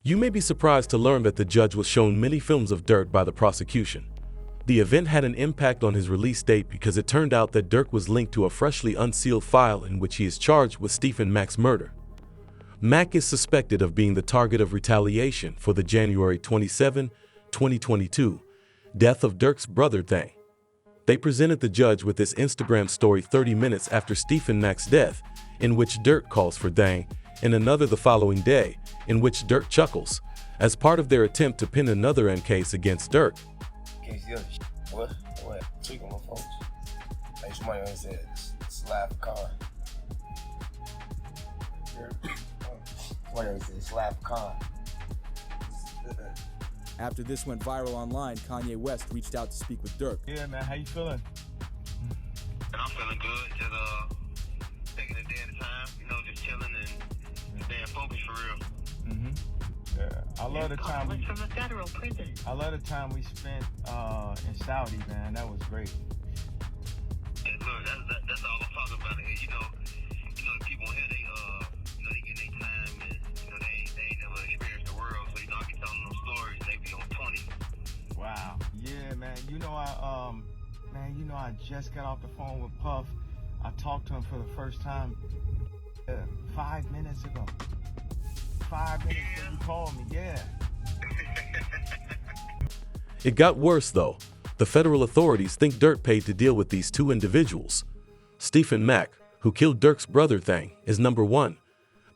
You may be surprised to learn that the judge was shown many films of Durk by the prosecution. The event had an impact on his release date because it turned out that Durk was linked to a freshly unsealed file in which he is charged with Stephen Mack's murder. Mack is suspected of being the target of retaliation for the January 27, 2022, death of Durk's brother Thang. They presented the judge with this Instagram story 30 minutes after Stephen Mack's death, in which Durk calls for Thang, and another the following day, in which Durk chuckles, as part of their attempt to pin another case against Durk. What? Tweaking my folks. Like somebody always said, slap car. Somebody always said, slap car. After this went viral online, Kanye West reached out to speak with Durk. Yeah, man, how you feeling? I'm feeling good. Just taking a day at a time, just chilling and staying focused for real. Yeah, I love the time we. From a federal prison. I love the time we spent in Saudi, man. That was great. Yeah, look, that's all I'm talking about here. The people here, they get their time, and they ain't never experienced the world. So I be telling them stories, and they be on 20. Wow. Yeah, man. I just got off the phone with Puff. I talked to him for the first time 5 minutes ago. 5 minutes ago, you called me, yeah. It got worse though. The federal authorities think Durk paid to deal with these two individuals. Stephen Mack, who killed Durk's brother Thang, is number one.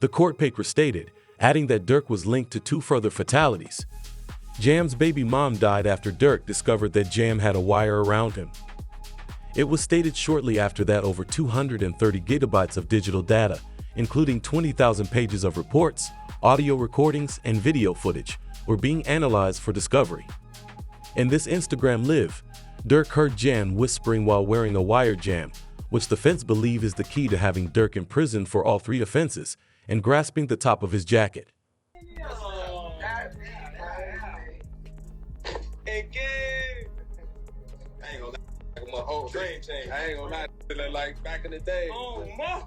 The court paper stated, adding that Durk was linked to two further fatalities. Jam's baby mom died after Durk discovered that Jam had a wire around him. It was stated shortly after that over 230 gigabytes of digital data, including 20,000 pages of reports, audio recordings, and video footage, were being analyzed for discovery. In this Instagram Live, Durk heard Jam whispering while wearing a wire jam, which the feds believe is the key to having Durk in prison for all three offenses, and grasping the top of his jacket. My whole dream changed. I ain't gonna lie, like back in the day. Oh, my.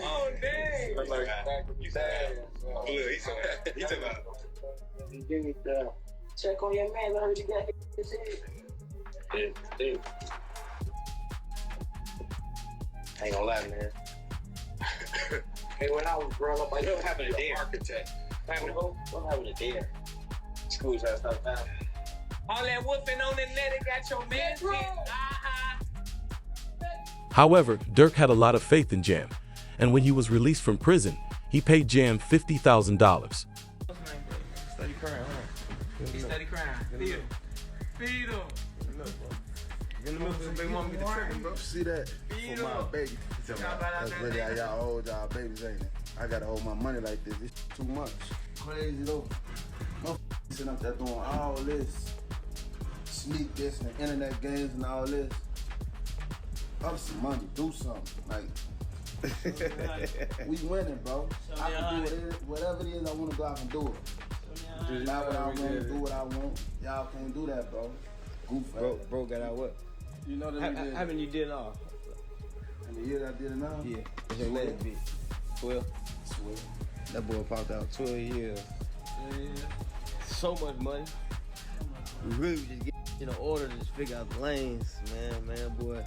Oh, dang. Like back in the day. Look, he took out. Check on your man, I heard you got his head. Yeah. I ain't gonna lie, man. Hey, when I was growing up, I know having a day architect. What happened to there? Schools had stuff down. All that whooping on the net, it got your man hit. However, Durk had a lot of faith in Jam, and when he was released from prison, he paid Jam $50,000. Steady crying, huh? He steady crying. Feed him. In the middle of some big mama get the trigger, bro. See that? For my baby. That's really how y'all hold y'all babies, ain't it? I gotta hold my money like this. It's too much. Crazy though. No sitting up there doing all this. Sneak this and internet games and all this. Up some money, do something. Like, we winning, bro. I can do whatever it is I want to go out and do it. Do not what I want, do what I want. Y'all can't do that, bro. Goof. Bro got out what? You know that we did. How many you did off? In the year that I did it now? Yeah. What's your latest bit? 12? 12. That boy popped out 12 years. Yeah. So much money. We really just get in order to just figure out the lanes, man, boy.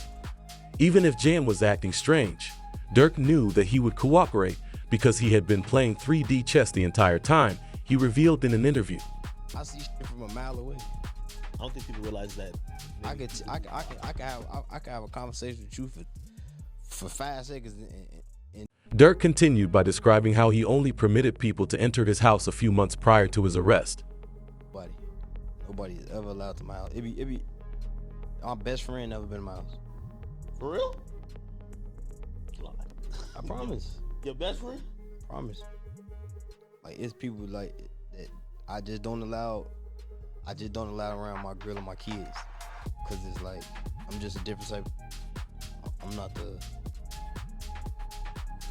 Even if Jam was acting strange, Durk knew that he would cooperate because he had been playing 3D chess the entire time, he revealed in an interview. I see shit from a mile away. I don't think people realize that. I can have a conversation with you for 5 seconds. Durk continued by describing how he only permitted people to enter his house a few months prior to his arrest. Nobody is ever allowed to my house. It be my best friend never been in my house. For real? I promise. Your best friend? Promise. Like, it's people like that I just don't allow around my girl and my kids. Cause it's like I'm just a different type. I'm not the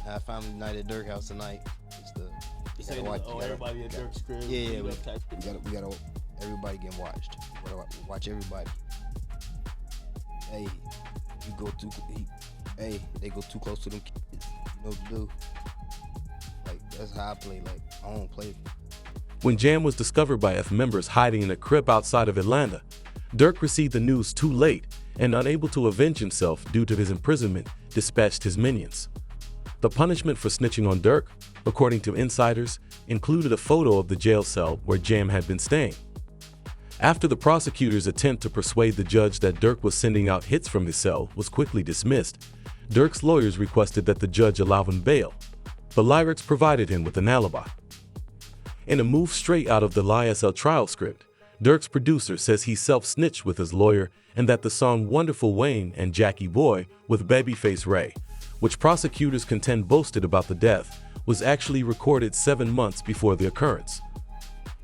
have family night at Durk house tonight. It's the everybody at Durk's crib. Yeah, we gotta everybody getting watched. We gotta watch everybody. Hey, they go too close to them kids. You know what to do. Like, That's how I play. Like, I don't play. When Jam was discovered by F members hiding in a crib outside of Atlanta, Durk received the news too late and, unable to avenge himself due to his imprisonment, dispatched his minions. The punishment for snitching on Durk, according to insiders, included a photo of the jail cell where Jam had been staying. After the prosecutor's attempt to persuade the judge that Durk was sending out hits from his cell was quickly dismissed, Durk's lawyers requested that the judge allow him bail. The lyrics provided him with an alibi. In a move straight out of the LSL trial script, Durk's producer says he self-snitched with his lawyer and that the song Wonderful Wayne and Jackie Boy with Babyface Ray, which prosecutors contend boasted about the death, was actually recorded 7 months before the occurrence.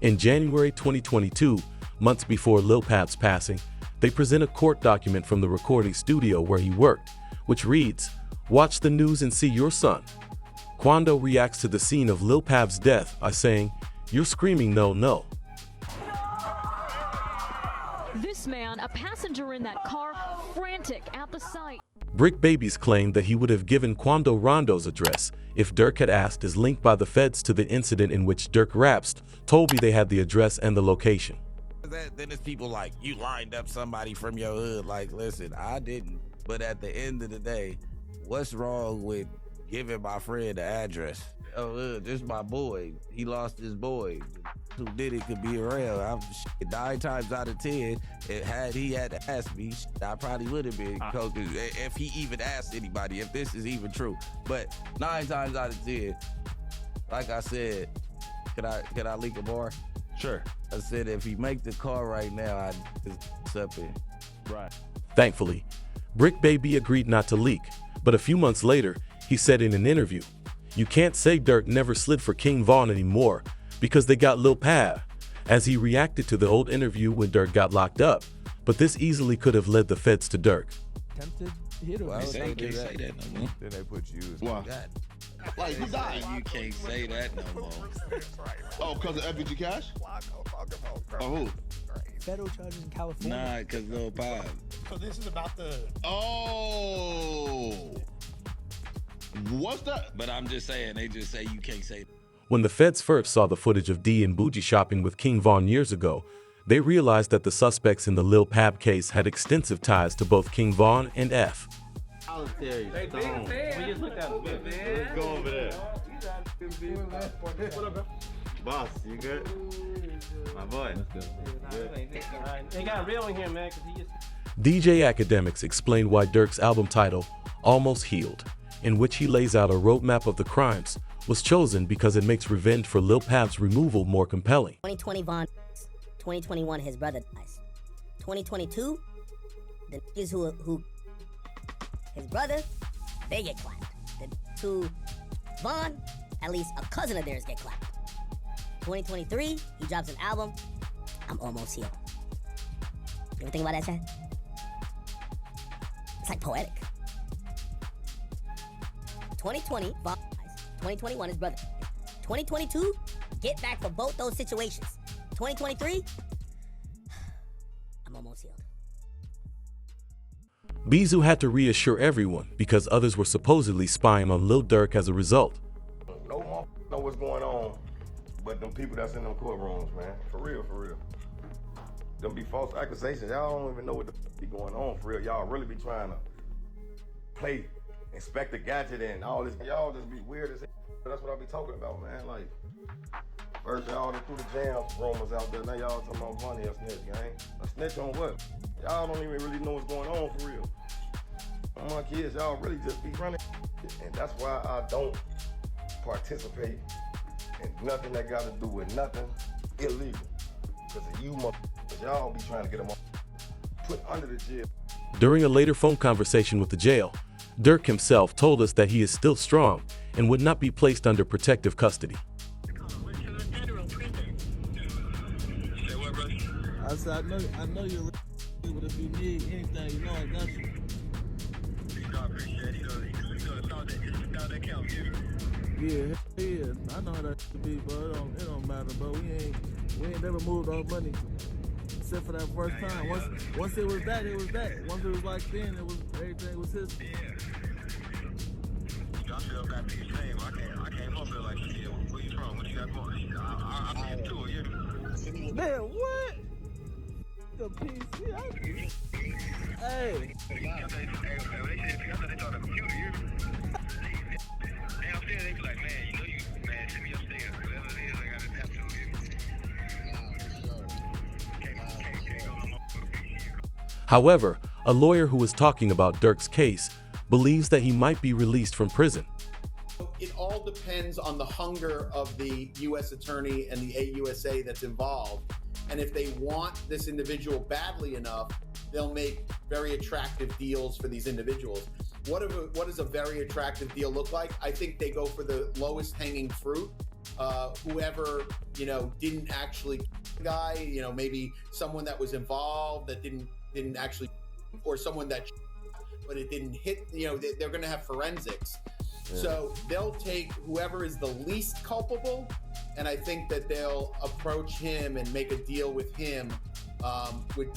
In January 2022, months before Lil Pab's passing, they present a court document from the recording studio where he worked, which reads, "Watch the news and see your son." Quando reacts to the scene of Lil Pab's death by saying, "You're screaming no, no." This man, a passenger in that car, frantic at the sight. Brick Babies claimed that he would have given Quando Rondo's address if Durk had asked, is linked by the feds to the incident in which Durk raps, told me they had the address and the location. Then it's people like, you lined up somebody from your hood. Like, listen, I didn't. But at the end of the day, what's wrong with giving my friend the address? Oh, this is my boy. He lost his boy. Who did it could be around. 9 times out of 10, had he had to ask me, I probably would have been coach if he even asked anybody, if this is even true. But 9 times out of 10, like I said, can I leak a bar? Sure. I said if he make the call right now, I'd just up in. Right. Thankfully, Brick Baby agreed not to leak, but a few months later, he said in an interview, "You can't say Durk never slid for King Von anymore because they got Lil Pab," as he reacted to the old interview when Durk got locked up, but this easily could have led the feds to Durk. Tempted hit him. Well, they can't say that no more. Then they put you as Why? God. Like, who died? You can't say that no more. Oh, because of FBG Cash? Oh, who? Federal charges in California. Nah, because Lil Pab. So this is about the. Oh. What's that? But I'm just saying, they just say you can't say. When the feds first saw the footage of D and Bougie shopping with King Von years ago, they realized that the suspects in the Lil Pab case had extensive ties to both King Von and F. Hey, big fan. We just looked at him. Let's go over there. What up, bro? Boss, you good? My boy. They got real in here, man, because he just. DJ Academics explained why Durk's album title, Almost Healed, in which he lays out a roadmap of the crimes, was chosen because it makes revenge for Lil Pab's removal more compelling. 2020 Von, 2021 his brother dies. 2022, the niggas who his brother, they get clapped. The two Von, at least a cousin of theirs get clapped. 2023, he drops an album, I'm Almost Healed. You ever think about that, Chad? It's like poetic. 2020, Von dies. 2021 his brother. 2022, get back for both those situations. 2023, I'm Almost Healed. Bizu had to reassure everyone because others were supposedly spying on Lil Durk as a result. No one know what's going on but them people that's in them courtrooms, man. For real, for real. Them be false accusations. Y'all don't even know what the be going on for real. Y'all really be trying to play Inspector Gadget and all this. Y'all just be weird as hell. That's what I be talking about, man. Like, first y'all threw the jam rumors out there. Now y'all talking about money or snitch, gang. A snitch on what? Y'all don't even really know what's going on for real. On my kids, y'all really just be running. And that's why I don't participate in nothing that got to do with nothing illegal. Because of you motherfuckers, y'all be trying to get them put under the jail. During a later phone conversation with the jail, Durk himself told us that he is still strong and would not be placed under protective custody. I said, I know you're ready, but if you need anything, you know I got you. Yeah, I know how that to be, but it don't matter, bro. We ain't never moved our money except for that first time. Once it was that, it was that. Once it was like then, it was everything was his. I feel got these same. I came home feel like shit. Man, what? The PC? Hey. However, a lawyer who was talking about Durk's case believes that he might be released from prison. It all depends on the hunger of the U.S. attorney and the AUSA that's involved. And if they want this individual badly enough, they'll make very attractive deals for these individuals. What does a very attractive deal look like? I think they go for the lowest hanging fruit. Whoever, didn't actually the guy, maybe someone that was involved that didn't actually, or someone that, but it didn't hit, they're going to have forensics. Yeah. So they'll take whoever is the least culpable, and I think that they'll approach him and make a deal with him,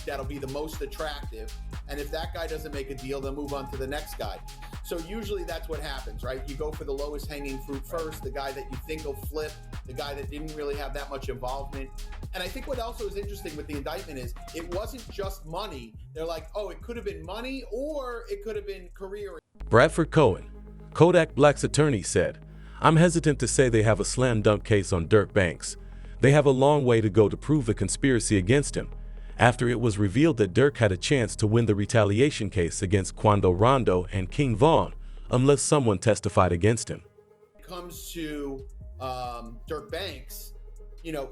that'll be the most attractive. And if that guy doesn't make a deal, they'll move on to the next guy. So usually that's what happens, right? You go for the lowest hanging fruit first, the guy that you think will flip, the guy that didn't really have that much involvement. And I think what also is interesting with the indictment is it wasn't just money. They're like, oh, it could have been money or it could have been career. Bradford Cohen, Kodak Black's attorney, said, "I'm hesitant to say they have a slam dunk case on Durk Banks. They have a long way to go to prove the conspiracy against him, after it was revealed that Durk had a chance to win the retaliation case against Quando Rondo and King Von unless someone testified against him." When it comes to Durk Banks,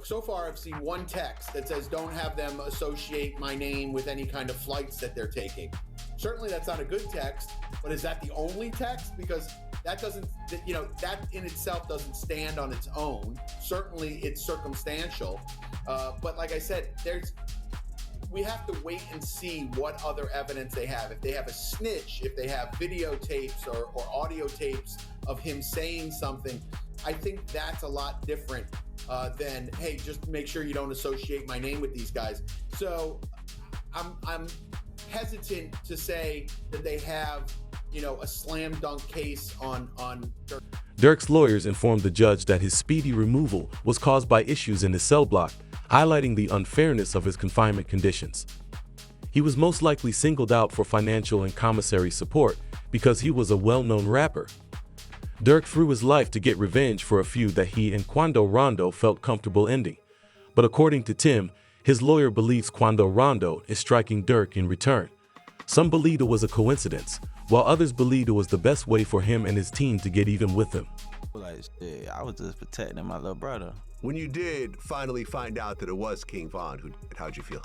so far I've seen one text that says don't have them associate my name with any kind of flights that they're taking. Certainly that's not a good text, but is that the only text? Because that doesn't, that in itself doesn't stand on its own. Certainly it's circumstantial, but like I said, we have to wait and see what other evidence they have. If they have a snitch, if they have videotapes or audio tapes of him saying something, I think that's a lot different than, hey, just make sure you don't associate my name with these guys. So I'm hesitant to say that they have, a slam dunk case on Durk. Durk's lawyers informed the judge that his speedy removal was caused by issues in his cell block, highlighting the unfairness of his confinement conditions. He was most likely singled out for financial and commissary support because he was a well-known rapper. Durk threw his life to get revenge for a feud that he and Quando Rondo felt comfortable ending. But according to Tim, his lawyer believes Quando Rondo is striking Durk in return. Some believed it was a coincidence, while others believed it was the best way for him and his team to get even with him. Like, shit, I was just protecting my little brother. When you did finally find out that it was King Von who did it, how'd you feel?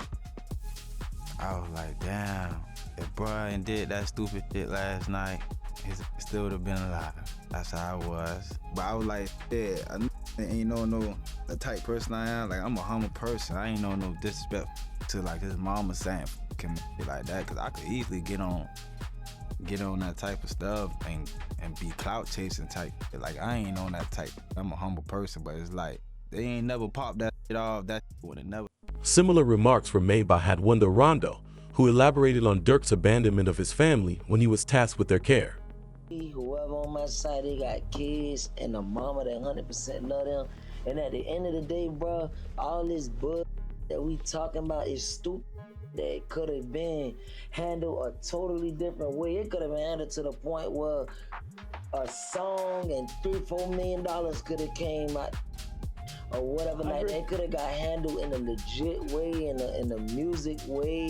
I was like, damn, if Brian did that stupid shit last night, he still would have been alive. That's how I was. But I was like, yeah, I ain't no the type person I am. Like, I'm a humble person. I ain't no disrespect to like his mama saying him like that, cause I could easily get on that type of stuff and be clout chasing type. Like, I ain't on that type. I'm a humble person, but it's like they ain't never popped that shit off. That would have never. Similar remarks were made by Quando Rondo, who elaborated on Durk's abandonment of his family when he was tasked with their care. Whoever on my side, they got kids and a mama that 100% love them. And at the end of the day, bro, all this bull that we talking about is stupid. That could have been handled a totally different way. It could have been handled to the point where a song and $3-4 million could have came out or whatever. Like, they could have got handled in a legit way, in a music way.